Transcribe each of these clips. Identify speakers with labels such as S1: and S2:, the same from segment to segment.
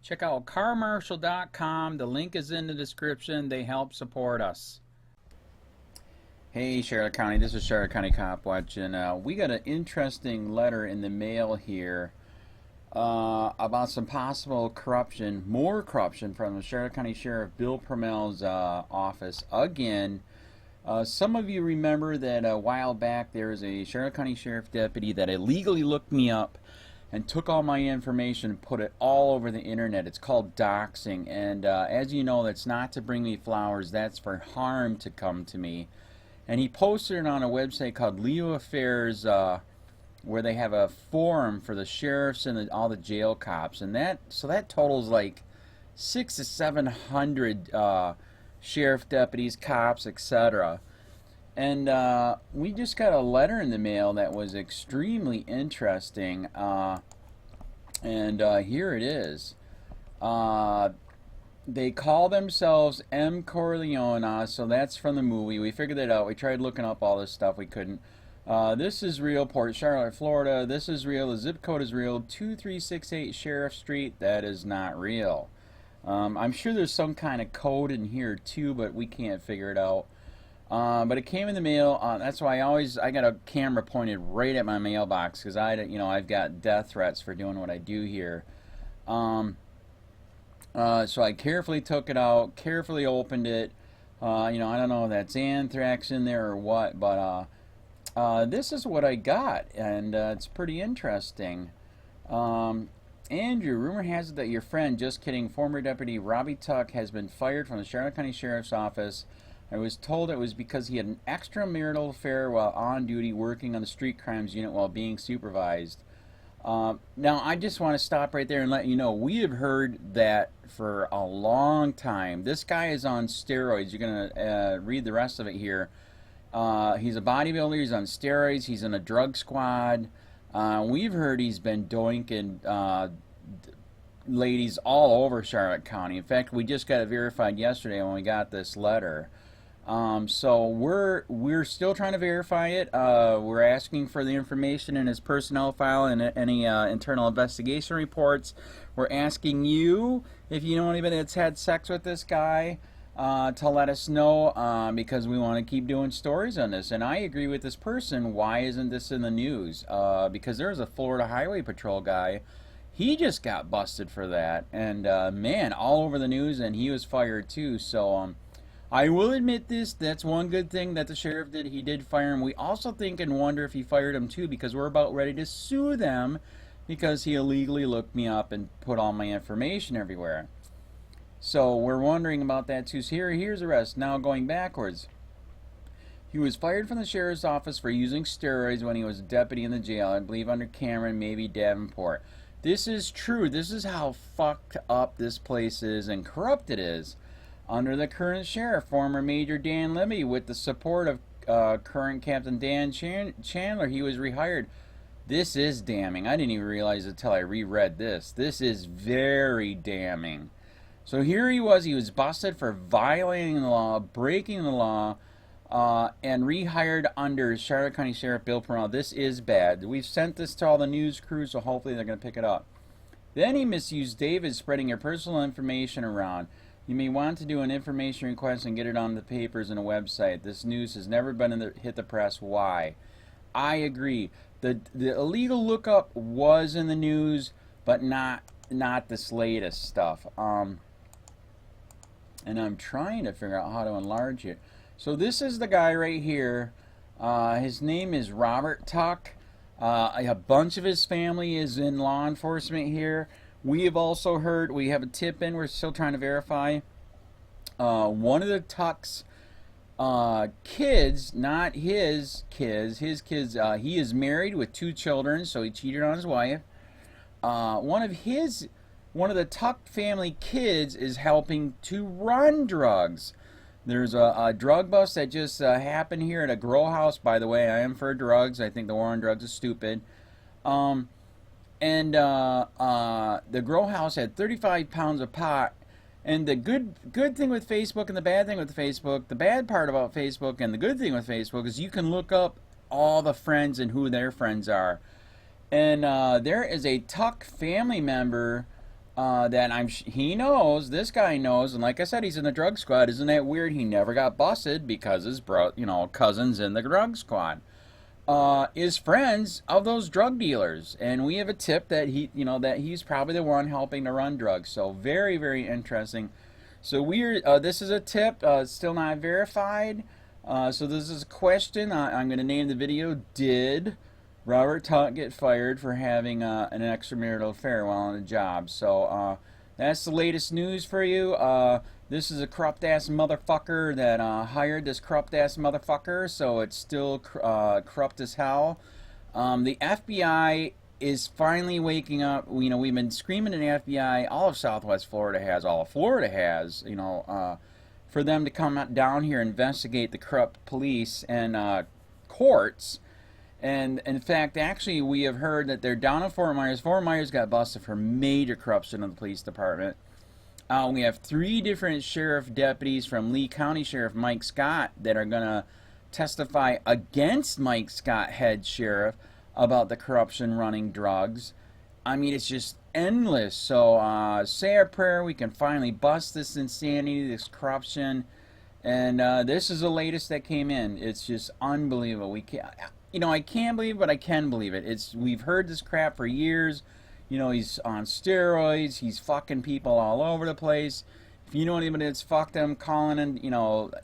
S1: Check out carmarshal.com. The link is in the description. They help support us. Hey Charlotte County, this is Charlotte County COPWATCH, and we got an interesting letter in the mail here about some possible corruption, more corruption from the Charlotte County Sheriff Bill PRUMMELL's office again. Some of you remember that a while back there was a Charlotte County Sheriff deputy that illegally looked me up and took all my information and put it all over the internet. It's called doxing, and as you know, that's not to bring me flowers, that's for harm to come to me. And he posted it on a website called LEOAFFAIRS, where they have a forum for the sheriffs and all the jail cops, and that totals like 600 to 700 sheriff deputies, cops, etc. And we just got a letter in the mail that was extremely interesting, and here it is. They call themselves M. Corleone, so that's from the movie. We figured that out. We tried looking up all this stuff. We couldn't. This is real, Port Charlotte, Florida. This is real. The zip code is real. 2368 Sheriff Street. That is not real. I'm sure there's some kind of code in here too, but we can't figure it out. But it came in the mail. That's why I got a camera pointed right at my mailbox, because I've got death threats for doing what I do here. So I carefully took it out, carefully opened it. I don't know if that's anthrax in there or what, but this is what I got, and it's pretty interesting. Andrew, rumor has it that your friend, just kidding, former Deputy Robbie Tuck, has been fired from the Charlotte County Sheriff's Office. I was told it was because he had an extramarital affair while on duty working on the street crimes unit while being supervised. Now, I just want to stop right there and let you know, we have heard that for a long time. This guy is on steroids. You're going to read the rest of it here. He's a bodybuilder. He's on steroids. He's in a drug squad. We've heard he's been doinking ladies all over Charlotte County. In fact, we just got it verified yesterday when we got this letter. So we're still trying to verify it. We're asking for the information in his personnel file and any internal investigation reports. We're asking you, if you know anybody that's had sex with this guy, to let us know, because we want to keep doing stories on this. And I agree with this person. Why isn't this in the news? Because there's a Florida Highway Patrol guy. He just got busted for that, and man, all over the news, and he was fired too. So I will admit this, that's one good thing that the sheriff did. He did fire him. We also think and wonder if he fired him too, because we're about ready to sue them because he illegally looked me up and put all my information everywhere. So we're wondering about that too. So here's the rest. Now going backwards. He was fired from the sheriff's office for using steroids when he was a deputy in the jail, I believe under Cameron, maybe Davenport. This is true. This is how fucked up this place is and corrupt it is. Under the current sheriff, former Major Dan Libby, with the support of current Captain Dan Chandler, he was rehired. This is damning. I didn't even realize it until I reread this. This is very damning. So here he was busted for violating the law, breaking the law, and rehired under Charlotte County Sheriff Bill PRUMMELL. This is bad. We've sent this to all the news crews, so hopefully they're going to pick it up. Then he misused David, spreading your personal information around. You may want to do an information request and get it on the papers and a website. This news has never been hit the press. Why? I agree. The illegal lookup was in the news, but not this latest stuff. And I'm trying to figure out how to enlarge it. So this is the guy right here. His name is Robert Tuck. A bunch of his family is in law enforcement here. We have also heard, we have a tip in, we're still trying to verify. One of the Tuck's kids, not his kids, he is married with 2 children, so he cheated on his wife. One of the Tuck family kids is helping to run drugs. There's a drug bust that just happened here at a grow house. By the way, I am for drugs. I think the war on drugs is stupid. And the grow house had 35 pounds of pot. And the good thing with Facebook and the bad thing with Facebook, the bad part about Facebook and the good thing with Facebook is you can look up all the friends and who their friends are. And there is a Tuck family member that he knows, this guy knows, and like I said, he's in the drug squad. Isn't that weird? He never got busted because his cousin's in the drug squad. Is friends of those drug dealers, and we have a tip that he's probably the one helping to run drugs. So very, very interesting. So this is a tip, still not verified. So this is a question. I'm going to name the video, Did Robert Tuck get fired for having an extramarital affair while on the job? So that's the latest news for you. This is a corrupt-ass motherfucker that hired this corrupt-ass motherfucker, so it's still corrupt as hell. The FBI is finally waking up. We've been screaming at the FBI. All of Southwest Florida has, all of Florida has, for them to come down here and investigate the corrupt police and courts. And in fact, actually, we have heard that they're down in Fort Myers. Fort Myers got busted for major corruption in the police department. We have 3 different sheriff deputies from Lee County Sheriff Mike Scott that are going to testify against Mike Scott, head sheriff, about the corruption running drugs. I mean, it's just endless. So say our prayer. We can finally bust this insanity, this corruption. And this is the latest that came in. It's just unbelievable. We can't, I can't believe it, but I can believe it. We've heard this crap for years. He's on steroids. He's fucking people all over the place. If you know anybody that's fucked him, call in and,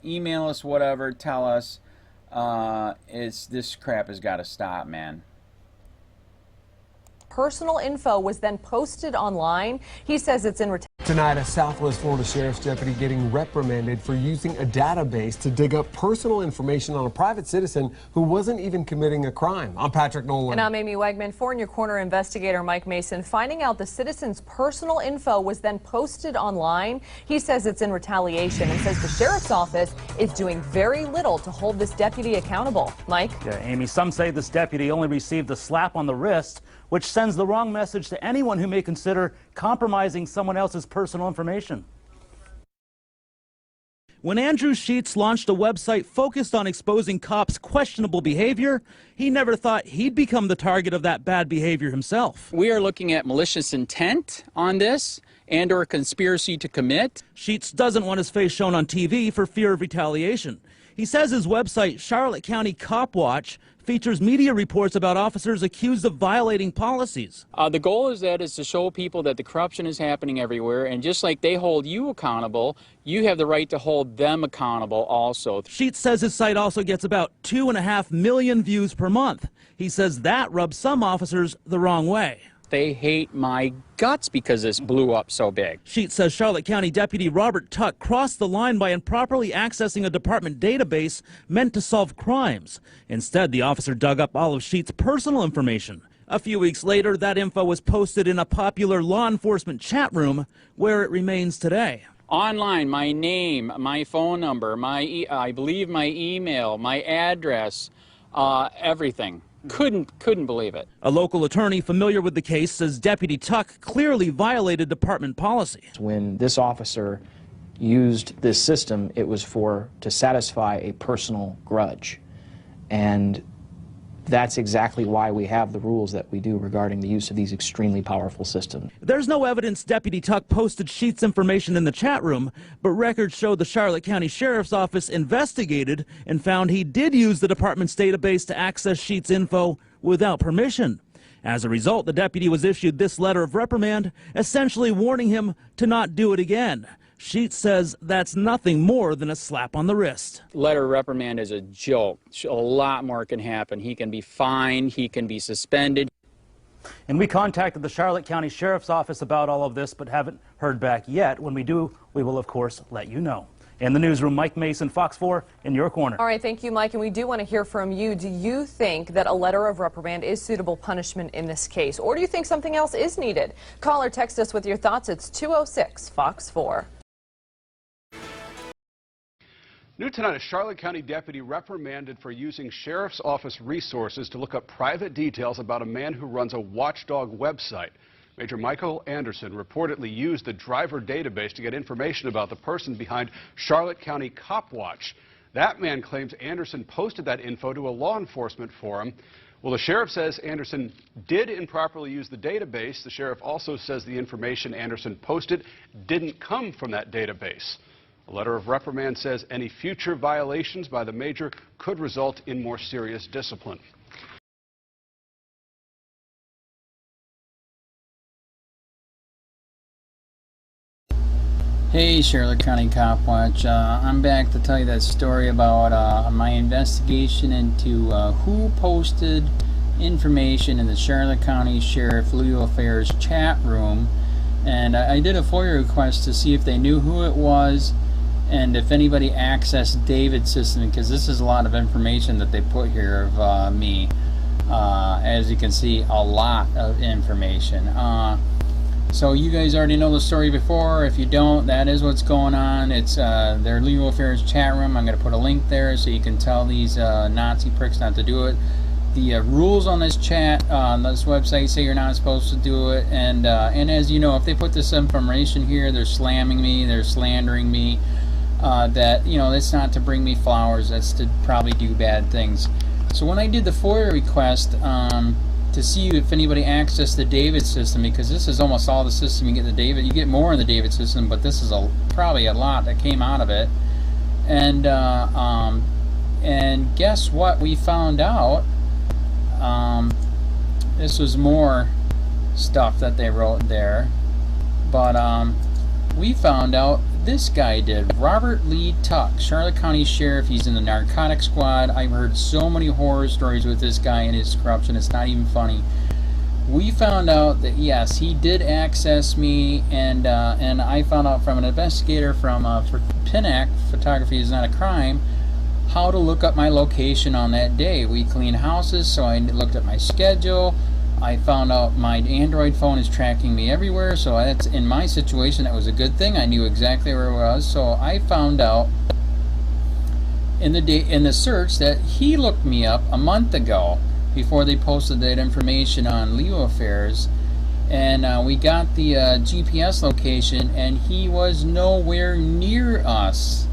S1: email us, whatever, tell us. This crap has got to stop, man.
S2: Personal info was then posted online. He says it's in retention.
S3: Tonight, a Southwest Florida Sheriff's deputy getting reprimanded for using a database to dig up personal information on a private citizen who wasn't even committing a crime. I'm Patrick Nolan.
S2: And I'm Amy Wegman. For In Your Corner investigator Mike Mason finding out the citizen's personal info was then posted online. He says it's in retaliation and says the sheriff's office is doing very little to hold this deputy accountable. Mike?
S4: Yeah, Amy, some say this deputy only received a slap on the wrist, which sends the wrong message to anyone who may consider compromising someone else's personal information. When Andrew Sheets launched a website focused on exposing cops' questionable behavior, he never thought he'd become the target of that bad behavior himself.
S1: We are looking at malicious intent on this and or conspiracy to commit.
S4: Sheets doesn't want his face shown on TV for fear of retaliation. He says his website, Charlotte County COPWATCH, features media reports about officers accused of violating policies.
S1: The goal is to show people that the corruption is happening everywhere, and just like they hold you accountable, you have the right to hold them accountable also.
S4: Sheets says his site also gets about 2.5 million views per month. He says that rubs some officers the wrong way.
S1: They hate my guts because this blew up so big.
S4: Sheets says Charlotte County Deputy Robert Tuck crossed the line by improperly accessing a department database meant to solve crimes. Instead, the officer dug up all of Sheets' personal information. A few weeks later, that info was posted in a popular law enforcement chat room where it remains today.
S1: Online, my name, my phone number, I believe my email, my address, everything. Couldn't believe it.
S4: A local attorney familiar with the case says Deputy Tuck clearly violated department policy.
S5: When this officer used this system, it was to satisfy a personal grudge. And that's exactly why we have the rules that we do regarding the use of these extremely powerful systems.
S4: There's no evidence Deputy Tuck posted Sheets' information in the chat room, but records show the Charlotte County Sheriff's Office investigated and found he did use the department's database to access Sheets' info without permission. As a result, the deputy was issued this letter of reprimand, essentially warning him to not do it again. Sheets says that's nothing more than a slap on the wrist.
S1: Letter of reprimand is a joke. A lot more can happen. He can be fined, he can be suspended.
S4: And we contacted the Charlotte County Sheriff's Office about all of this, but haven't heard back yet. When we do, we will, of course, let you know. In the newsroom, Mike Mason, Fox 4, in your corner.
S2: All right, thank you, Mike, and we do want to hear from you. Do you think that a letter of reprimand is suitable punishment in this case, or do you think something else is needed? Call or text us with your thoughts. It's 206-FOX-4.
S6: New tonight, a Charlotte County deputy reprimanded for using sheriff's office resources to look up private details about a man who runs a watchdog website. Major Michael Anderson reportedly used the driver database to get information about the person behind Charlotte County COPWATCH. That man claims Anderson posted that info to a law enforcement forum. Well, the sheriff says Anderson did improperly use the database. The sheriff also says the information Anderson posted didn't come from that database. A letter of reprimand says any future violations by the major could result in more serious discipline.
S1: Hey, Charlotte County COPWATCH. I'm back to tell you that story about my investigation into who posted information in the Charlotte County Sheriff Legal Affairs chat room. And I did a FOIA request to see if they knew who it was and if anybody accessed David's system, because this is a lot of information that they put here of me. As you can see, a lot of information. So you guys already know the story before. If you don't, that is what's going on. It's their Legal Affairs chat room. I'm going to put a link there so you can tell these Nazi pricks not to do it. The rules on this chat, on this website, say you're not supposed to do it. And as you know, if they put this information here, they're slamming me, they're slandering me. That, you know, it's not to bring me flowers. That's to probably do bad things. So when I did the FOIA request, to see if anybody accessed the David system, because this is almost all the system you get in the David. You get more in the David system, but this is probably a lot that came out of it. And guess what we found out? This was more stuff that they wrote there, but we found out this guy did. Robert Lee Tuck, Charlotte County Sheriff. He's in the narcotics squad. I've heard so many horror stories with this guy and his corruption. It's not even funny. We found out that yes, he did access me, and I found out from an investigator from for PINAC, Photography is Not a Crime, how to look up my location on that day. We clean houses, so I looked at my schedule. I found out my Android phone is tracking me everywhere, so that's, in my situation, that was a good thing. I knew exactly where it was. So I found out in the search that he looked me up a month ago before they posted that information on Leo Affairs, and we got the GPS location, and he was nowhere near us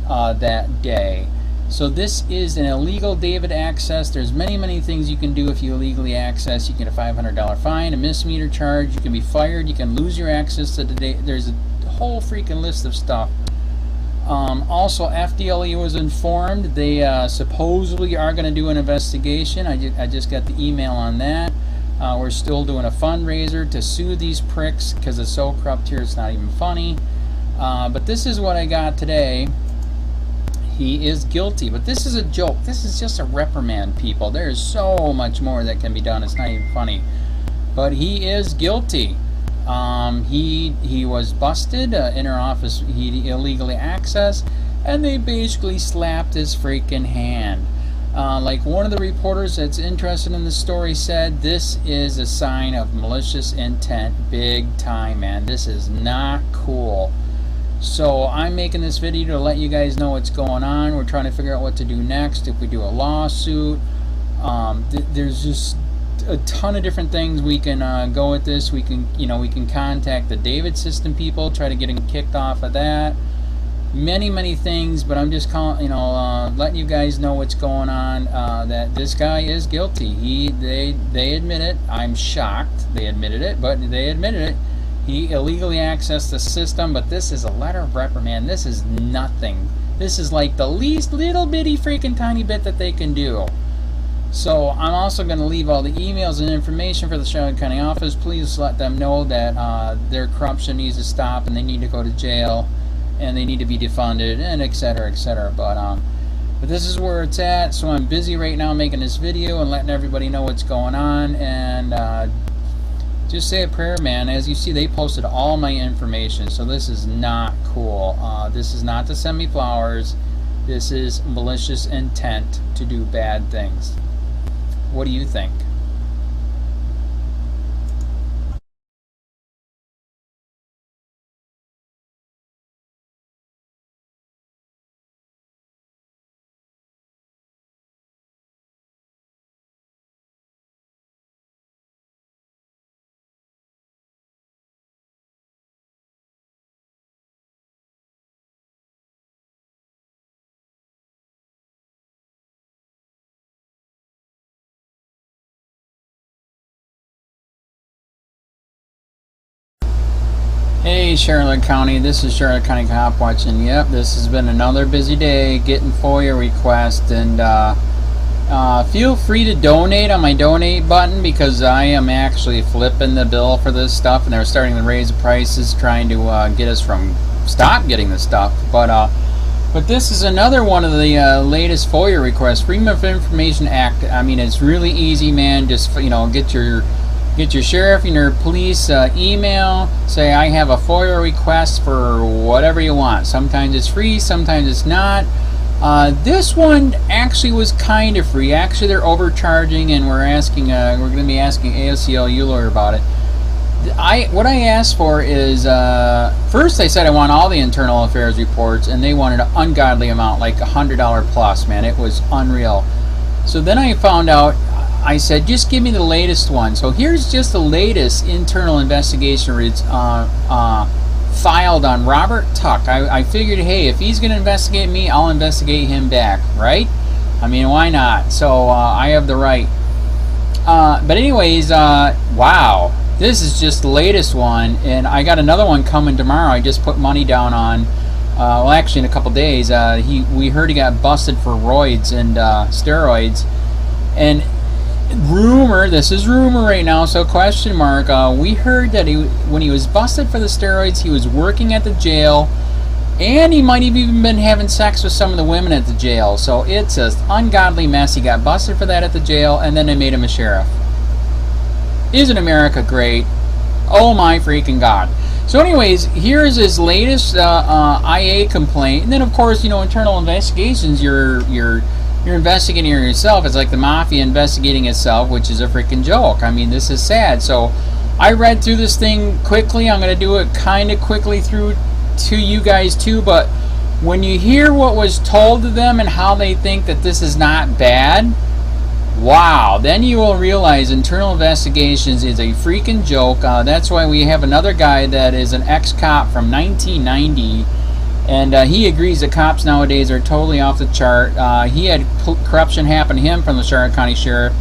S1: that day. So this is an illegal David access. There's many things you can do if you illegally access. You get a $500 fine, a misdemeanor charge, you can be fired, you can lose your access to the data. There's a whole freaking list of stuff. Also, FDLE was informed. They supposedly are going to do an investigation. I just got the email on that. We're still doing a fundraiser to sue these pricks because it's so corrupt here it's not even funny. But this is what I got today. He is guilty, but this is a joke. This is just a reprimand, people. There is so much more that can be done. It's not even funny. But he is guilty. He was busted in our office. He illegally accessed, and they basically slapped his freaking hand. Like one of the reporters that's interested in the story said, this is a sign of malicious intent, big time, man. This is not cool. So I'm making this video to let you guys know what's going on. We're trying to figure out what to do next. If we do a lawsuit, there's just a ton of different things we can go with this. We can, we can contact the David system people, try to get them kicked off of that. Many things, but I'm just calling, letting you guys know what's going on. That this guy is guilty. They admit it. I'm shocked they admitted it, but they admitted it. He illegally accessed the system, but this is a letter of reprimand. This is nothing. This is like the least little bitty freaking tiny bit that they can do. So I'm also going to leave all the emails and information for the Charlotte County office. Please let them know that their corruption needs to stop and they need to go to jail and they need to be defunded and etc. etc. But this is where it's at. So I'm busy right now making this video and letting everybody know what's going on, and just say a prayer, man. As you see, they posted all my information, so this is not cool. This is not to send me flowers. This is malicious intent to do bad things. What do you think? Hey Charlotte County, this is Charlotte County COPWATCH, and yep, this has been another busy day getting FOIA requests, and feel free to donate on my donate button, because I am actually flipping the bill for this stuff, and they're starting to raise the prices, trying to get us from stop getting the stuff. But this is another one of the latest FOIA requests. Freedom of Information Act. I mean, it's really easy, man. Just get your sheriff and your police email, say I have a FOIA request for whatever you want. Sometimes it's free, sometimes it's not. This one actually was kind of free. Actually, they're overcharging, and we're going to be asking AOCLU lawyer about it. What I asked for is, first I said I want all the internal affairs reports, and they wanted an ungodly amount, like $100 plus, man. It was unreal. So then I found out, I said, just give me the latest one. So here's just the latest internal investigation filed on Robert Tuck. I figured, hey, if he's going to investigate me, I'll investigate him back, right? I mean, why not? So I have the right. But anyways, wow. This is just the latest one, and I got another one coming tomorrow. I just put money down on, well, actually in a couple days. We heard he got busted for roids and steroids. And rumor, this is rumor right now, so question mark, we heard that when he was busted for the steroids, he was working at the jail, and he might have even been having sex with some of the women at the jail. So it's an ungodly mess. He got busted for that at the jail, and then they made him a sheriff. Isn't America great? Oh my freaking God. So anyways, here's his latest IA complaint, and then of course, internal investigations, you're investigating yourself. It's like the mafia investigating itself, which is a freaking joke. I mean, this is sad. So I read through this thing quickly. I'm going to do it kind of quickly through to you guys too, but when you hear what was told to them and how they think that this is not bad, wow, then you will realize internal investigations is a freaking joke. That's why we have another guy that is an ex-cop from 1990, and he agrees that cops nowadays are totally off the chart. He had corruption happen to him from the Charlotte County Sheriff,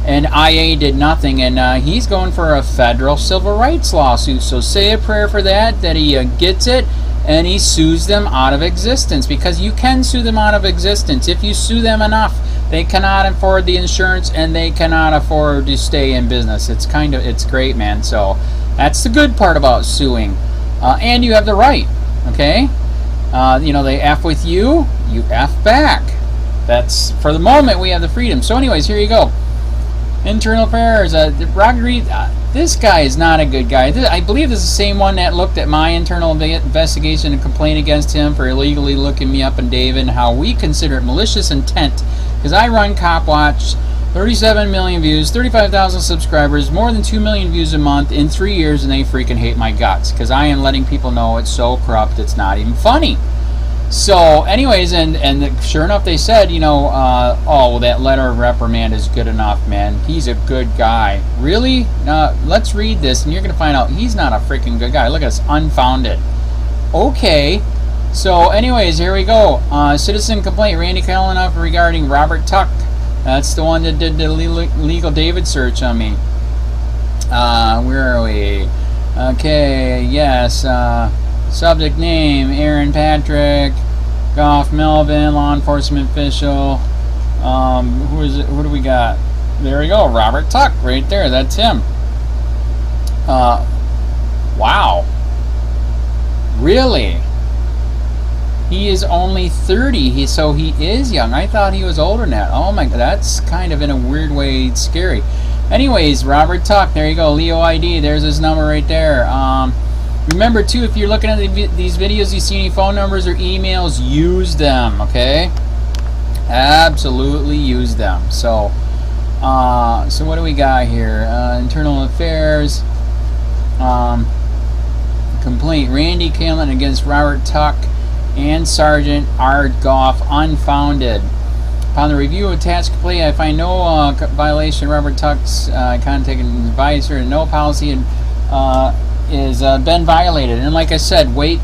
S1: and IA did nothing, and he's going for a federal civil rights lawsuit. So say a prayer for that he gets it, and he sues them out of existence, because you can sue them out of existence. If you sue them enough, they cannot afford the insurance, and they cannot afford to stay in business. It's great, man. So that's the good part about suing, and you have the right. Okay, they F with you, you F back. That's, for the moment, we have the freedom. So anyways, here you go. Internal affairs. Roger Reed. This guy is not a good guy. I believe this is the same one that looked at my internal investigation and complaint against him for illegally looking me up in David, and how we consider it malicious intent. Because I run COPWATCH, 37 million views, 35,000 subscribers, more than 2 million views a month in 3 years, and they freaking hate my guts. Because I am letting people know it's so corrupt, it's not even funny. So anyways, and sure enough, they said, oh, well, that letter of reprimand is good enough, man. He's a good guy. Really? Let's read this, and you're going to find out he's not a freaking good guy. Look at this, unfounded. Okay. So anyways, here we go. Citizen complaint, Randy Kalanoff, regarding Robert Tuck. That's the one that did the legal David search on me. Where are we? Okay, yes. Subject name, Aaron Patrick, Goff Melvin, law enforcement official. Who is it? Who do we got? There we go, Robert Tuck, right there. That's him. Wow. Really? He is only 30, so he is young. I thought he was older than that. Oh my God, that's kind of in a weird way scary. Anyways, Robert Tuck, there you go, Leo ID, there's his number right there. Remember too, if you're looking at these videos, you see any phone numbers or emails, use them, okay? Absolutely use them. So, so what do we got here? Internal affairs, complaint, Randy Kalin against Robert Tuck and Sergeant R. Goff, unfounded. Upon the review of attached complaint, I find no violation of Robert Tuck's contact and advisor, and no policy is been violated. And like I said, wait,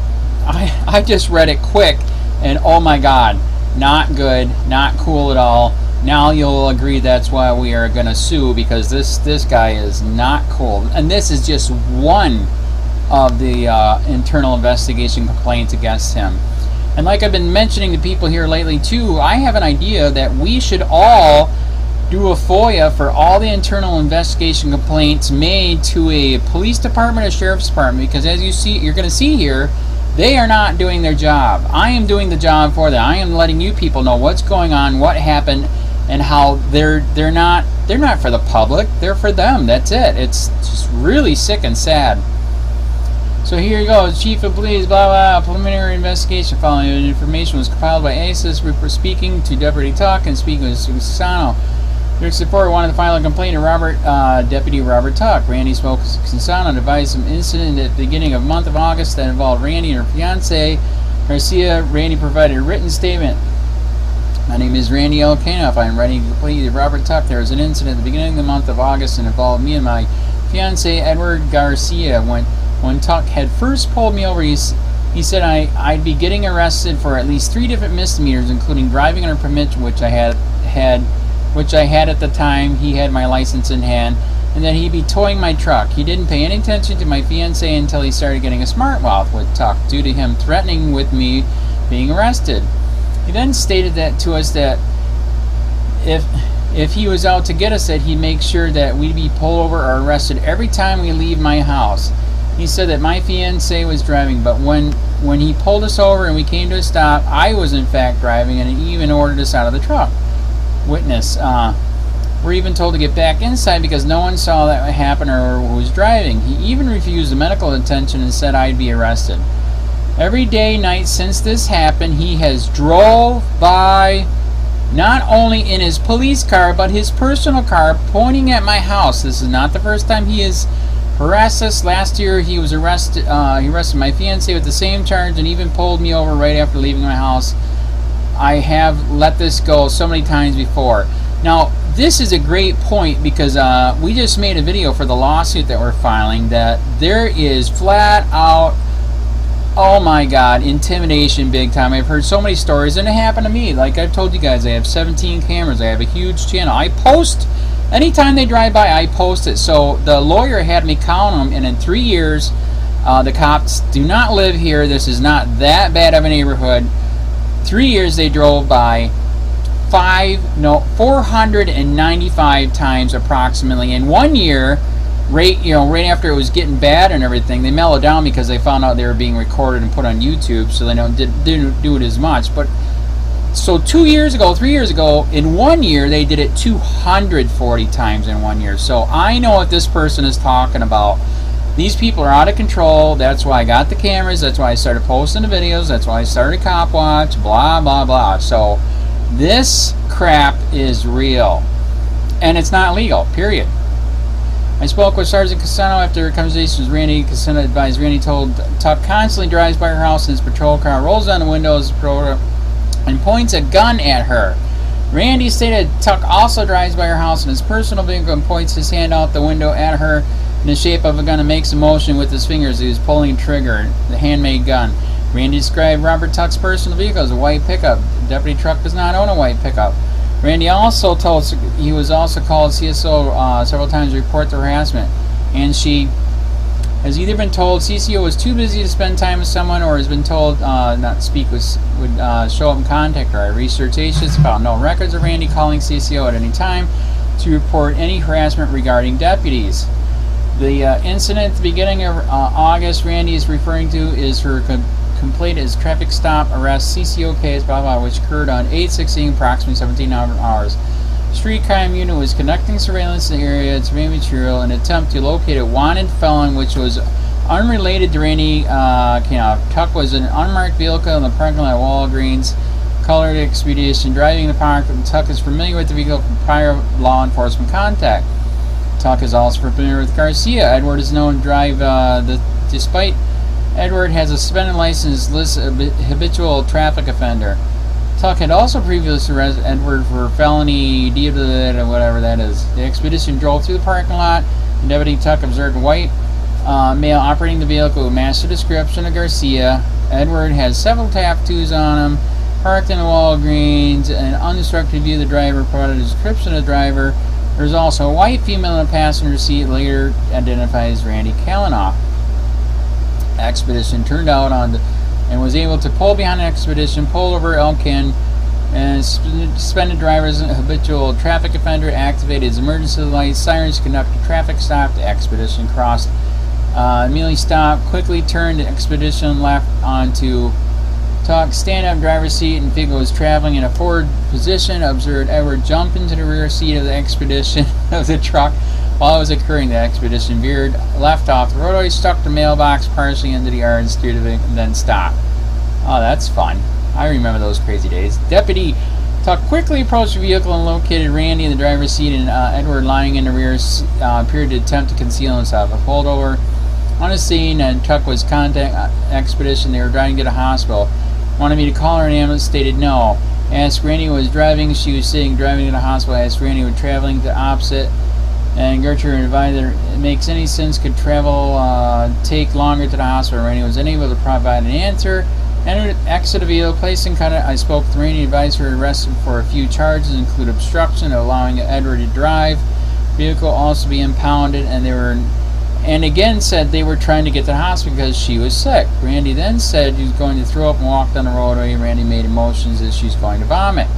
S1: I just read it quick, and oh my God, not good, not cool at all. Now you'll agree that's why we are going to sue, because this guy is not cool. And this is just one of the internal investigation complaints against him. And like I've been mentioning to people here lately too, I have an idea that we should all do a FOIA for all the internal investigation complaints made to a police department or sheriff's department, because as you see, you're going to see here, they are not doing their job. I am doing the job for them. I am letting you people know what's going on, what happened, and how they're not for the public. They're for them. That's it. It's just really sick and sad. So here you go. Chief of Police, blah blah. Preliminary investigation following information was compiled by ACES. We were speaking to Deputy Tuck and speaking with Susano. Their support wanted to file a complaint to Deputy Robert Tuck. Randy spoke to Susano and advised some incident at the beginning of the month of August that involved Randy and her fiance Garcia. Randy provided a written statement. My name is Randy L. KENNETH. I am writing to complain to Robert Tuck. There was an incident at the beginning of the month of August and involved me and my fiance Edward Garcia. When Tuck had first pulled me over, he said I'd be getting arrested for at least 3 different misdemeanors, including driving under permit, which I had at the time. He had my license in hand, and that he'd be towing my truck. He didn't pay any attention to my fiance until he started getting a smart mouth with Tuck due to him threatening with me being arrested. He then stated that to us that if he was out to get us, that he'd make sure that we'd be pulled over or arrested every time we leave my house. He said that my fiance was driving, but when he pulled us over and we came to a stop, I was in fact driving, and he even ordered us out of the truck. Witness, we're even told to get back inside because no one saw that happen or who was driving. He even refused the medical attention and said I'd be arrested. Every day, night since this happened, he has drove by, not only in his police car, but his personal car, pointing at my house. This is not the first time he has harassed us. Last year, he was arrested. He arrested my fiance with the same charge and even pulled me over right after leaving my house. I have let this go so many times before. Now, this is a great point because we just made a video for the lawsuit that we're filing that there is flat out, oh my God, intimidation big time. I've heard so many stories, and it happened to me. Like I've told you guys, I have 17 cameras. I have a huge channel. I post, anytime they drive by, I post it. So the lawyer had me count them, and in 3 years, the cops do not live here. This is not that bad of a neighborhood. 3 years they drove by 495 times approximately. In 1 year, right after it was getting bad and everything, they mellowed down because they found out they were being recorded and put on YouTube, so they didn't do it as much. But so 3 years ago, in 1 year, they did it 240 times in 1 year. So I know what this person is talking about. These people are out of control. That's why I got the cameras. That's why I started posting the videos. That's why I started COPWATCH, blah, blah, blah. So this crap is real. And it's not legal, period. I spoke with Sergeant Casano after conversations with Randy. Casano advised Randy told Tuck constantly drives by her house in his patrol car, rolls down the windows and points a gun at her. Randy stated Tuck also drives by her house in his personal vehicle and points his hand out the window at her in the shape of a gun and makes a motion with his fingers. He was pulling a trigger, the handmade gun. Randy described Robert Tuck's personal vehicle as a white pickup. The deputy truck does not own a white pickup. Randy also told he was also called CSO several times to report the harassment, and she has either been told CCO was too busy to spend time with someone, or has been told not to speak would show up and contact her. I researched ACES, found no records of Randy calling CCO at any time to report any harassment regarding deputies. The incident at the beginning of August Randy is referring to is her complaint is traffic stop arrest CCO case, blah blah, which occurred on 8/16, approximately 17 hours. Street crime unit was conducting surveillance in the area to survey material in an attempt to locate a wanted felon, which was unrelated to Randy KENNETH. Tuck was in an unmarked vehicle in the parking lot of Walgreens, colored expedition, driving the park. Tuck is familiar with the vehicle from prior law enforcement contact. Tuck is also familiar with Garcia. Edward is known to drive despite Edward has a suspended license, lists a habitual traffic offender. Tuck had also previously arrested Edward for felony whatever that is. The expedition drove through the parking lot, and Deputy Tuck observed a white male operating the vehicle who matched the description of Garcia. Edward has several tattoos on him, parked in a Walgreens, an unobstructed view of the driver, provided a description of the driver. There's also a white female in the passenger seat, later identified as Randy KENNETH. expedition, turned out on and was able to pull behind an expedition, pull over Elkin, and suspended driver's habitual traffic offender, activated his emergency lights, sirens, conducted a traffic stop. The expedition crossed, immediately stopped, quickly turned the expedition left onto Tuck, stand-up driver's seat, and Figo was traveling in a forward position. Observed Edward jump into the rear seat of the expedition of the truck. While it was occurring, the expedition veered left off the roadway, stuck the mailbox partially into the yard, steered it, and then stopped. Oh, that's fun. I remember those crazy days. Deputy Tuck quickly approached the vehicle and located Randy in the driver's seat, and Edward lying in the rear appeared to attempt to conceal himself. A pulled over on the scene, and Tuck was contact expedition. They were driving to the hospital. Wanted me to call her an ambulance, stated no. Asked Randy was driving. She was sitting driving to the hospital. Asked Randy was traveling the opposite. And Gertrude advised that it makes any sense, could travel take longer to the hospital. Randy was unable to provide an answer. Entered, exit the vehicle, placed in contact. I spoke with Randy, advised her arrested for a few charges, include obstruction, allowing Edward to drive. Vehicle also be impounded, and again said they were trying to get to the hospital because she was sick. Randy then said he was going to throw up and walk down the roadway. Randy made motions as she's going to vomit.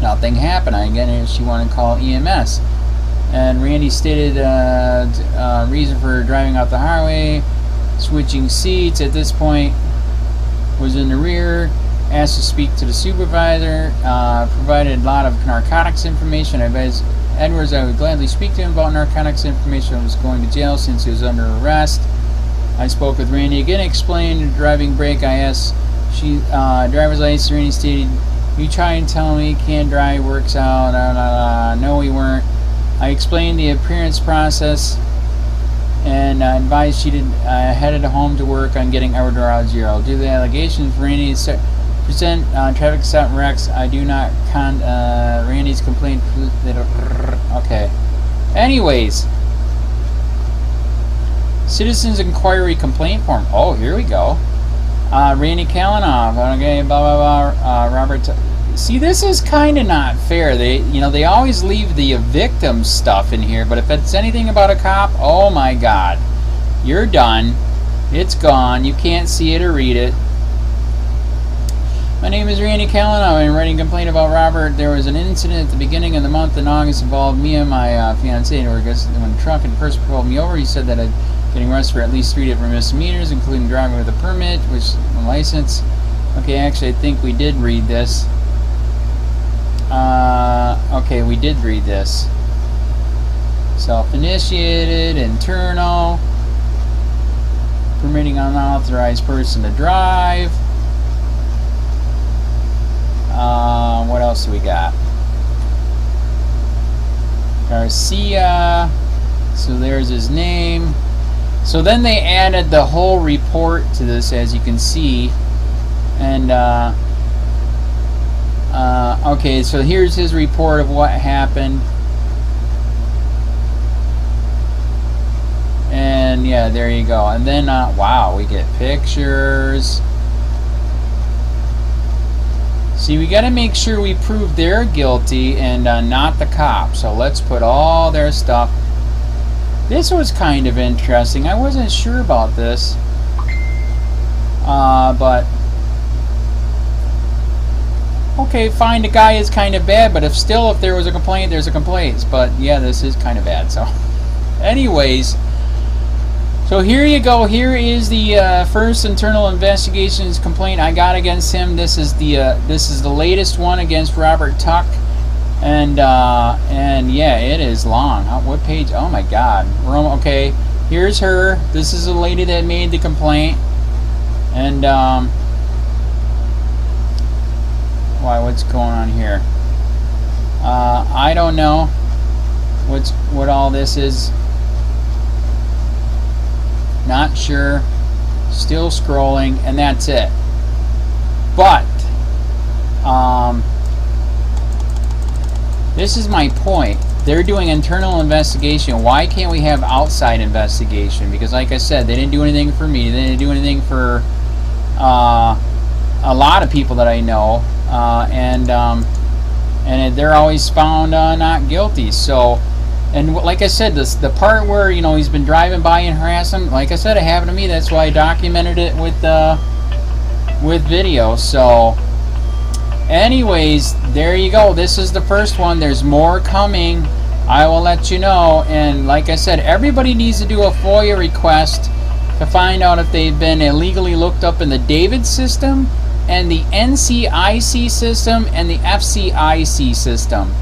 S1: Nothing happened. Again, she wanted to call EMS. And Randy stated reason for driving off the highway, switching seats at this point, was in the rear, asked to speak to the supervisor, provided a lot of narcotics information. I advised Edwards I would gladly speak to him about narcotics information. I was going to jail since he was under arrest. I spoke with Randy again, explained the driving brake. I asked driver's license. Randy stated, you try and tell me can't drive, works out, no we weren't. I explained the appearance process and advised she headed home to work on getting Edward out of zero. Due to the allegations, Randy present traffic stop wrecks. I do not Randy's complaint. Okay. Anyways, citizens inquiry complaint form. Oh, here we go. Randy Kalanoff. Okay, blah blah blah. Robert. See, this is kind of not fair. They always leave the victim stuff in here, but if it's anything about a cop, oh my God, you're done. It's gone. You can't see it or read it. My name is Randy Kalanoff. I'm writing a complaint about Robert. There was an incident at the beginning of the month in August involved me and my fiancée. When the truck and person pulled me over, he said that I'd getting arrested for at least 3 different misdemeanors, including driving with a permit, which is a license. Okay, actually, I think we did read this. Okay, we did read this. Self-initiated, internal, permitting unauthorized person to drive. What else do we got? Garcia. So there's his name. So then they added the whole report to this, as you can see. And okay, so here's his report of what happened. And yeah, there you go. And then wow, we get pictures. See, we got to make sure we prove they're guilty and not the cop. So let's put all their stuff. This was kind of interesting. I wasn't sure about this, but okay, fine. The guy is kind of bad, but if there was a complaint, there's a complaint. But yeah, this is kind of bad. So, anyways, so here you go. Here is the first internal investigations complaint I got against him. This is the latest one against Robert Tuck, and yeah, it is long. What page? Oh my God. Okay, here's her. This is the lady that made the complaint, and why? What's going on here? I don't know what all this is. Not sure. Still scrolling, and that's it. But this is my point. They're doing internal investigation. Why can't we have outside investigation? Because like I said, they didn't do anything for me. They didn't do anything for a lot of people that I know, and they're always found not guilty. So, And like I said, the part where, you know, he's been driving by and harassing, like I said, it happened to me. That's why I documented it with video. So anyways, there you go. This is the first one. There's more coming. I will let you know. And like I said, everybody needs to do a FOIA request to find out if they've been illegally looked up in the David system and the NCIC system and the FCIC system.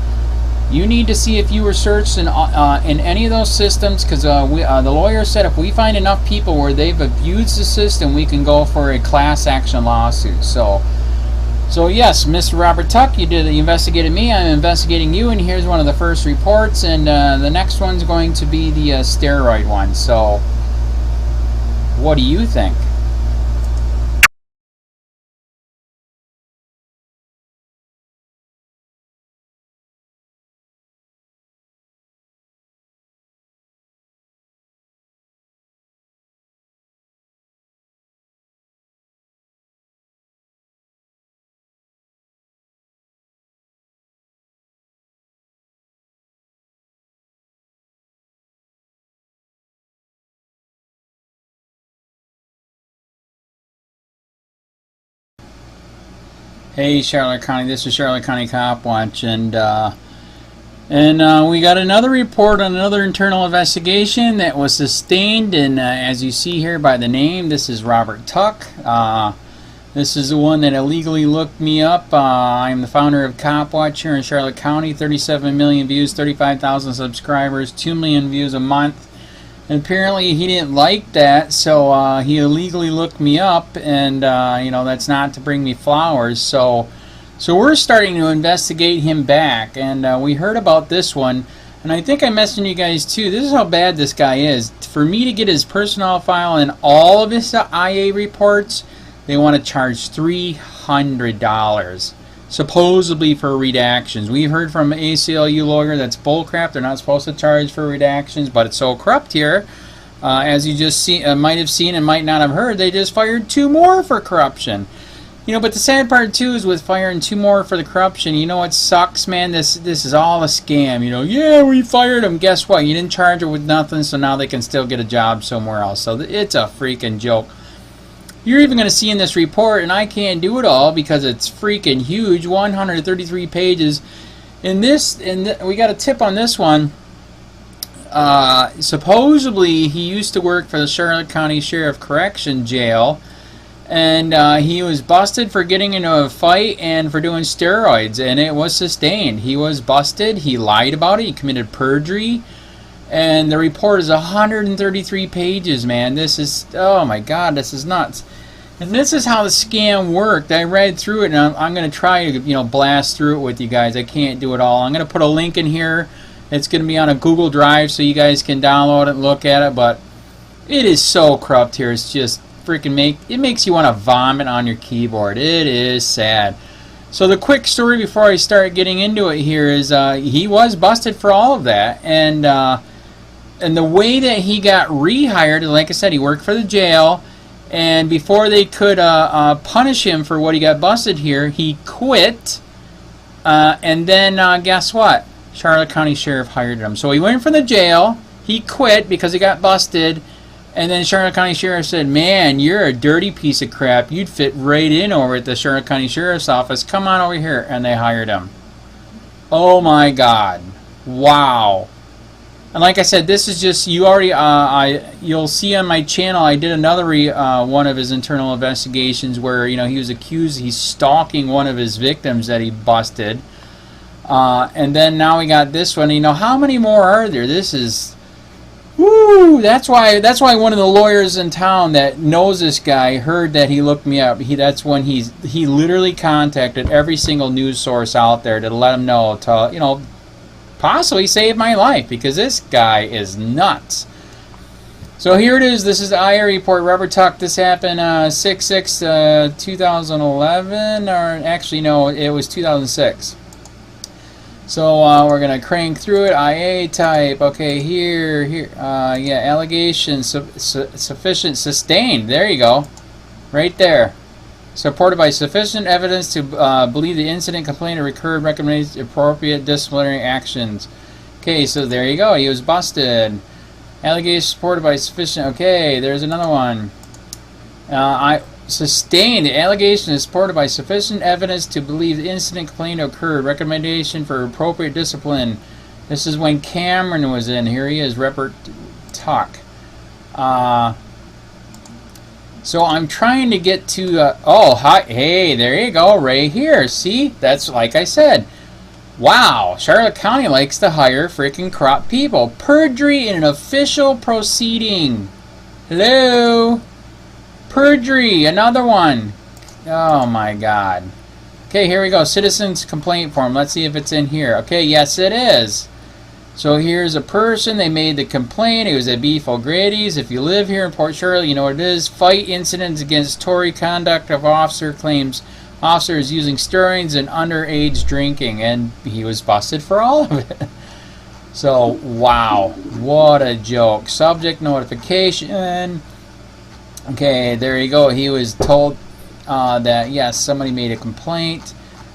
S1: You need to see if you were searched in any of those systems, because the lawyer said if we find enough people where they've abused the system, we can go for a class action lawsuit. So yes, Mr. Robert Tuck, you investigated me. I'm investigating you, and here's one of the first reports, and the next one's going to be the steroid one. So what do you think? Hey Charlotte County, this is Charlotte County COPWATCH, and we got another report on another internal investigation that was sustained, and as you see here by the name, this is Robert Tuck. This is the one that illegally looked me up. I'm the founder of COPWATCH here in Charlotte County. 37 million views, 35,000 subscribers, 2 million views a month. And apparently he didn't like that, so he illegally looked me up, and you know, that's not to bring me flowers. So we're starting to investigate him back, and we heard about this one, and I think I mentioned you guys too. This is how bad this guy is. For me to get his personnel file and all of his IA reports, they want to charge $300. Supposedly for redactions. We've heard from an ACLU lawyer that's bullcrap. They're not supposed to charge for redactions, but it's so corrupt here. As you just might have seen and might not have heard, they just fired 2 more for corruption. You know, but the sad part too is with firing 2 more for the corruption, you know what sucks, man? This is all a scam. You know, yeah, we fired them. Guess what? You didn't charge her with nothing, so now they can still get a job somewhere else. So it's a freaking joke. You're even going to see in this report, and I can't do it all because it's freaking huge, 133 pages. In this, we got a tip on this one. Supposedly, he used to work for the Charlotte County Sheriff Correction Jail, and he was busted for getting into a fight and for doing steroids, and it was sustained. He was busted. He lied about it. He committed perjury. And the report is 133 pages, man. This is, oh my God, this is nuts. And this is how the scam worked. I read through it, and I'm going to try to, you know, blast through it with you guys. I can't do it all. I'm going to put a link in here. It's going to be on a Google Drive so you guys can download it and look at it. But it is so corrupt here. It's just freaking it makes you want to vomit on your keyboard. It is sad. So the quick story before I start getting into it here is he was busted for all of that, and the way that he got rehired, like I said, he worked for the jail, and before they could punish him for what he got busted here, he quit, and then guess what? Charlotte County Sheriff hired him. So he went from the jail, he quit because he got busted, and then Charlotte County Sheriff said, man, you're a dirty piece of crap. You'd fit right in over at the Charlotte County Sheriff's Office. Come on over here. And they hired him. Oh my God. Wow. And like I said, this is just, you already, you'll see on my channel, I did another one of his internal investigations where, you know, he was accused, he's stalking one of his victims that he busted. And then now we got this one. You know, how many more are there? This is, woo! That's why one of the lawyers in town that knows this guy heard that he looked me up. That's when he literally contacted every single news source out there to let him know, to, you know, possibly save my life, because this guy is nuts. So here it is. This is the IA report. Robert Tuck. This happened 6/6/2011, or actually no, it was 2006. So we're gonna crank through it. IA type. Okay, here. Yeah, allegations sufficient, sustained. There you go, right there. Supported by sufficient evidence to believe the incident, complaint, or recurred, recommends appropriate disciplinary actions. Okay, so there you go. He was busted. Allegations supported by sufficient. Okay, there's another one. I sustained. The allegation is supported by sufficient evidence to believe the incident complaint occurred. Recommendation for appropriate discipline. This is when Cameron was in. Here he is, Rep. Tuck. So I'm trying to get to. Oh, hi, hey, there you go, right here. See, that's like I said. Wow, Charlotte County likes to hire freaking corrupt people. Perjury in an official proceeding. Hello? Perjury, another one. Oh my God. Okay, here we go. Citizens complaint form. Let's see if it's in here. Okay, yes it is. So here's a person. They made the complaint. It was at Beef O'Grady's. If you live here in Port Charlotte, you know what it is. Fight incidents against Tory conduct of officer claims. Officer is using steroids and underage drinking, and he was busted for all of it. So, wow, what a joke. Subject notification. Okay, there you go. He was told that, yes, somebody made a complaint.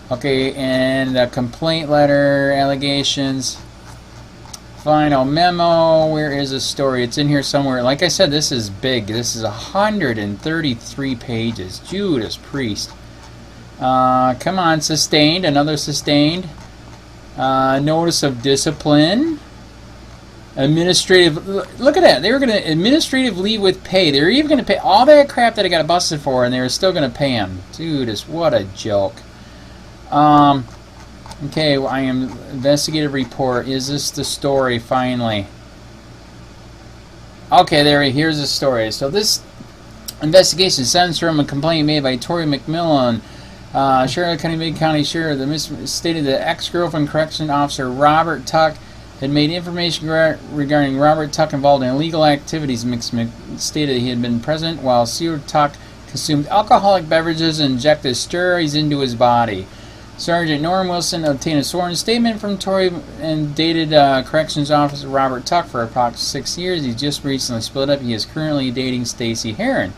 S1: Okay, and the complaint letter, allegations, final memo. Where is the story? It's in here somewhere. Like I said, this is big. This is 133 pages. Judas Priest. Come on, sustained, another sustained. Notice of discipline. Administrative, look at that. They were going to administrative leave with pay. They were even going to pay all that crap that I got busted for, and they were still going to pay him. Dude, what a joke. Okay, well, I am investigative report. Is this the story finally? Okay, here's the story. So this investigation stems from a complaint made by Tori McMillan, Charlotte County Sheriff. The stated that ex-girlfriend correction officer Robert Tuck had made information regarding Robert Tuck involved in illegal activities. Stated he had been present while Tuck consumed alcoholic beverages and injected steroids into his body. Sergeant Norm Wilson obtained a sworn statement from Tory and dated corrections officer Robert Tuck for approximately 6 years. He just recently split up. He is currently dating Stacy Heron.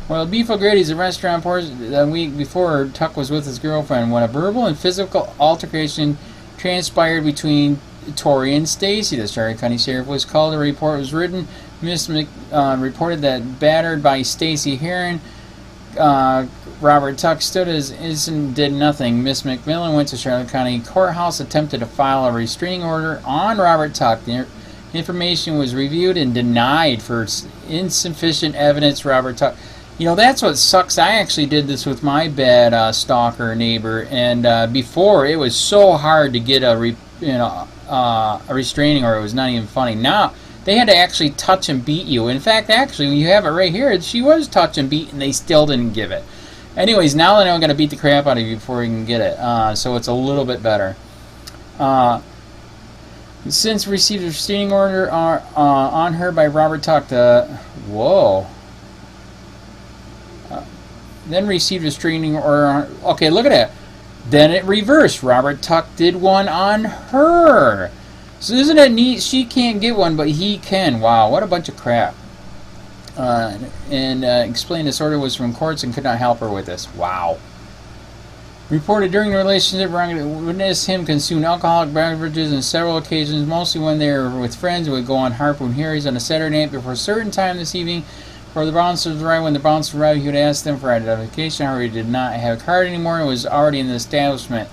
S1: While Beef O'Grady's, a restaurant, the week before, Tuck was with his girlfriend when a verbal and physical altercation transpired between Tory and Stacy. The Charlotte County Sheriff was called. A report was written. Miss reported that battered by Stacy Heron, Robert Tuck stood as innocent and did nothing. Miss McMillan went to Charlotte County Courthouse, attempted to file a restraining order on Robert Tuck. The information was reviewed and denied for insufficient evidence. Robert Tuck. You know, that's what sucks. I actually did this with my bad stalker neighbor, and before it was so hard to get a restraining order. It was not even funny. Now they had to actually touch and beat you. In fact, actually, when you have it right here, she was touch and beat, and they still didn't give it. Anyways, now they know I'm going to beat the crap out of you before you can get it. So it's a little bit better. Since received a restraining order on her by Robert Tuck, then received a restraining order. Okay, look at that. Then it reversed. Robert Tuck did one on her. So isn't it neat? She can't get one, but he can. Wow, what a bunch of crap. Explained this order was from courts and could not help her with this. Wow. Reported during the relationship, witnessed him consume alcoholic beverages on several occasions, mostly when they were with friends. Would go on Harpoon Harry's on a Saturday night before a certain time this evening. For the bouncers arrived. When the bouncers arrived, he would ask them for identification. However, he did not have a card anymore and was already in the establishment.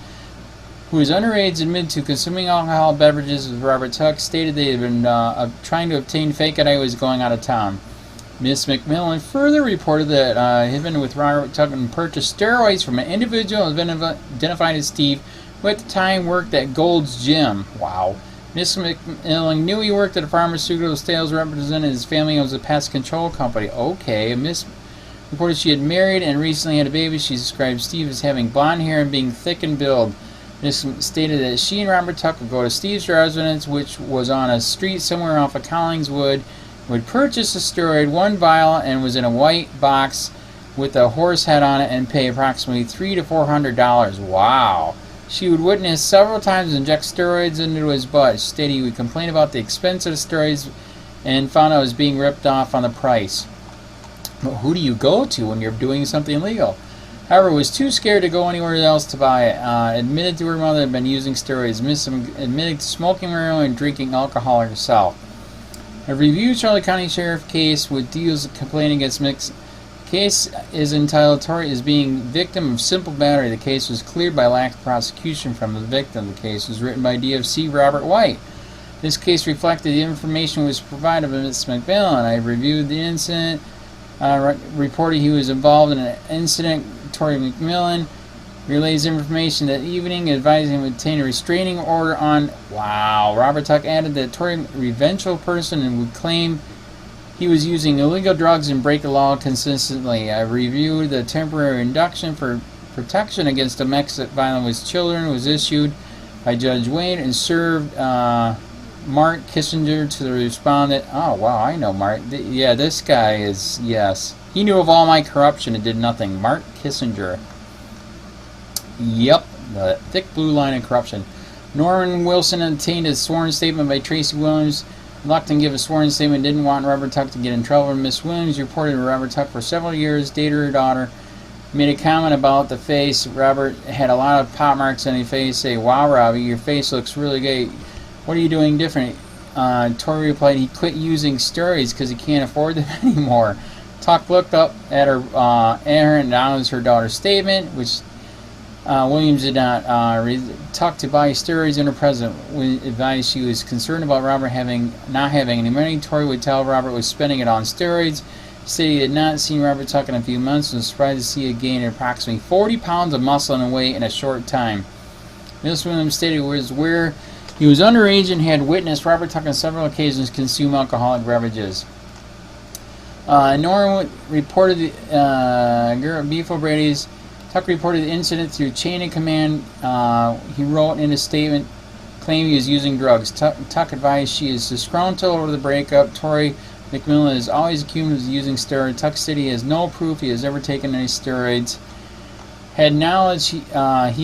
S1: Who was underage, admitted to consuming alcohol beverages with Robert Tuck. Stated they had been trying to obtain fake ID. Was going out of town. Miss McMillan further reported that he had been with Robert Tuck and purchased steroids from an individual who has been identified as Steve, who at the time worked at Gold's Gym. Wow. Miss McMillan knew he worked at a pharmaceutical sales representative. His family owns a pest control company. Okay. Miss reported she had married and recently had a baby. She described Steve as having blonde hair and being thick in build. Miss stated that she and Robert Tuck would go to Steve's residence, which was on a street somewhere off of Collingswood, would purchase a steroid, one vial, and was in a white box with a horse head on it, and pay approximately $300 to $400. Wow. She would witness several times inject steroids into his butt. Stated he would complain about the expense of the steroids and found out it was being ripped off on the price. But who do you go to when you're doing something illegal? However, was too scared to go anywhere else to buy it. Admitted to her mother had been using steroids. Admitted to smoking marijuana and drinking alcohol herself. A reviewed Charlotte County Sheriff case with deals complaining against mixed. Case is entitled Tori is being victim of simple battery. The case was cleared by lack of prosecution from the victim. The case was written by DFC Robert White. This case reflected the information was provided by Ms. McMillan. I reviewed the incident, reported he was involved in an incident. Tori McMillan relays information that evening, advising him to obtain a restraining order on. Wow. Robert Tuck added that Tori, a revengeful person, and would claim he was using illegal drugs and break the law consistently. I reviewed the temporary induction for protection against domestic violence with children was issued by Judge Wade and served Mark Kissinger to the respondent. Oh, wow, I know Mark. Yeah, this guy is, yes. He knew of all my corruption and did nothing. Mark Kissinger. Yep, the thick blue line of corruption. Norman Wilson obtained a sworn statement by Tracy Williams. Reluctant to give a sworn statement, didn't want Robert Tuck to get in trouble. Miss Williams reported Robert Tuck for several years, dated her daughter. Made a comment about the face. Robert had a lot of pop marks on his face. Say, wow, Robbie, your face looks really good. What are you doing different? Tori replied he quit using steroids because he can't afford them anymore. Tuck looked up at her and acknowledged her daughter's statement, which Williams did not. Tuck to buy steroids in her presence. Advised she was concerned about Robert not having any money. Tori would tell Robert was spending it on steroids. Said he had not seen Robert Tuck in a few months and was surprised to see a gain of approximately 40 pounds of muscle and weight in a short time. Miss Williams stated it was where he was underage and had witnessed Robert Tuck on several occasions consume alcoholic beverages. Nora reported Beef O'Brady's. Tuck reported the incident through chain of command. He wrote in a statement, claiming he was using drugs. Tuck advised she is disgruntled over the breakup. Tori McMillan is always accused of using steroids. Tuck said he has no proof he has ever taken any steroids. Had knowledge he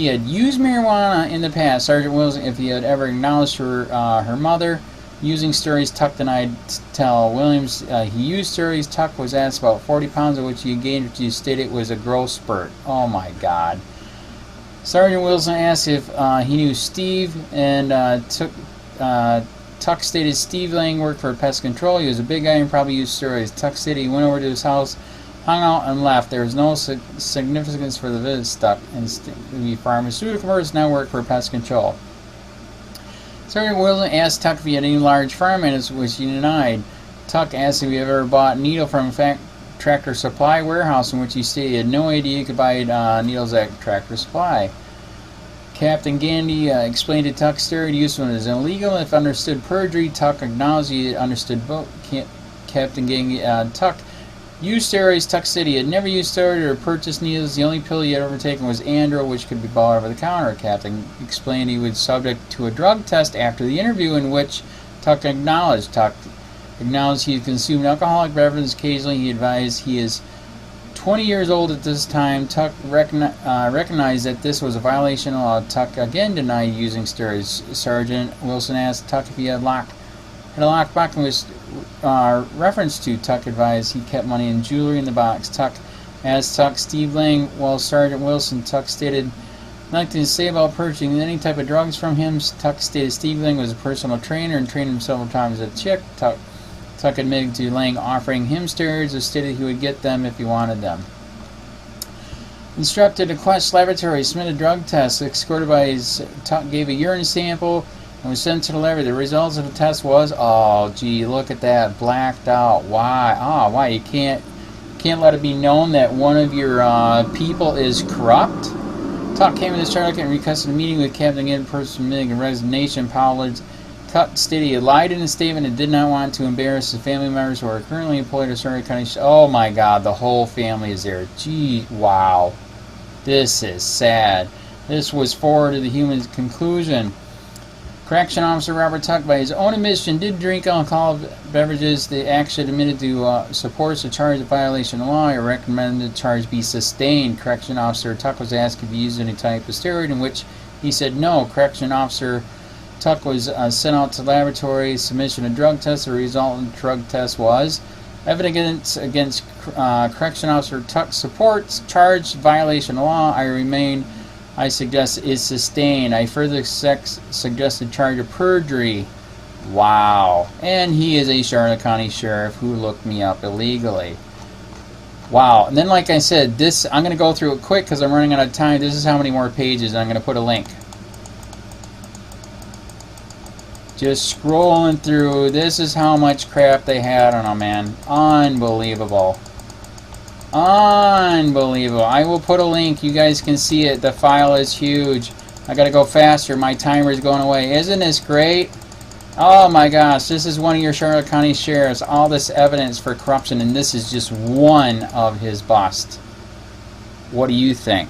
S1: had used marijuana in the past. Sergeant Wilson, if he had ever acknowledged her mother using steroids, Tuck denied. Tell Williams he used steroids. Tuck was asked about 40 pounds of which he gained, which he stated was a growth spurt. Oh my God. Sergeant Wilson asked if he knew Steve, and Tuck stated Steve Lang worked for pest control. He was a big guy and probably used steroids. Tuck stated he went over to his house, hung out, and left. There was no significance for the visit. Stuck in the pharmaceutical person now worked for pest control. Sergeant Wilson asked Tuck if he had any large farm animals, which he denied. Tuck asked if he ever bought a needle from a Tractor Supply warehouse, in which he stated he had no idea he could buy needles at Tractor Supply. Captain Gandy explained to Tuck steroid use was illegal if understood perjury. Tuck acknowledged he understood both. Captain Gandy Tuck used steroids. Tuck said he had never used steroids or purchased needles. The only pill he had ever taken was Andro, which could be bought over the counter. Captain explained he was subject to a drug test after the interview, in which Tuck acknowledged. Tuck acknowledged he had consumed alcoholic beverages occasionally. He advised he is 20 years old at this time. Tuck recognized that this was a violation of law. Tuck again denied using steroids. Sergeant Wilson asked Tuck if he had a locked box, in which reference to Tuck advised he kept money and jewelry in the box. Tuck asked Steve Lang, while Sergeant Wilson, Tuck stated nothing to say about purchasing any type of drugs from him. Tuck stated Steve Lang was a personal trainer and trained him several times as a chick. Tuck admitted to Lang offering him steroids and stated he would get them if he wanted them. Instructed to Quest Laboratory submit a drug test escorted by his. Tuck gave a urine sample and was sent to the lab. The results of the test was, oh gee, look at that, blacked out. Why? Oh, why? You can't let it be known that one of your people is corrupt. Tuck came into Charlotte and requested a meeting with Captain in-person meeting and resignation. Powell's Tuck stated he lied in his statement and did not want to embarrass his family members who are currently employed at Charlotte County. Oh my God, the whole family is there. Gee, wow. This is sad. This was forward to the human conclusion. Correction Officer Robert Tuck, by his own admission, did drink alcoholic beverages. The action admitted to supports the charge of violation of law. I recommend the charge be sustained. Correction Officer Tuck was asked if he used any type of steroid, in which he said no. Correction Officer Tuck was sent out to laboratory, submission of drug test. The result of the drug test was Evidence against Correction Officer Tuck supports charge violation of law. I suggest is sustained. I further suggested charge of perjury. Wow. And he is a Charlotte County Sheriff who looked me up illegally. Wow. And then, like I said, this, I'm going to go through it quick because I'm running out of time. This is how many more pages. I'm going to put a link. Just scrolling through. This is how much crap they had on them, man. Unbelievable. Unbelievable. I will put a link. You guys can see it. The file is huge. I got to go faster. My timer is going away. Isn't this great? Oh my gosh. This is one of your Charlotte County sheriffs. All this evidence for corruption, and this is just one of his busts. What do you think?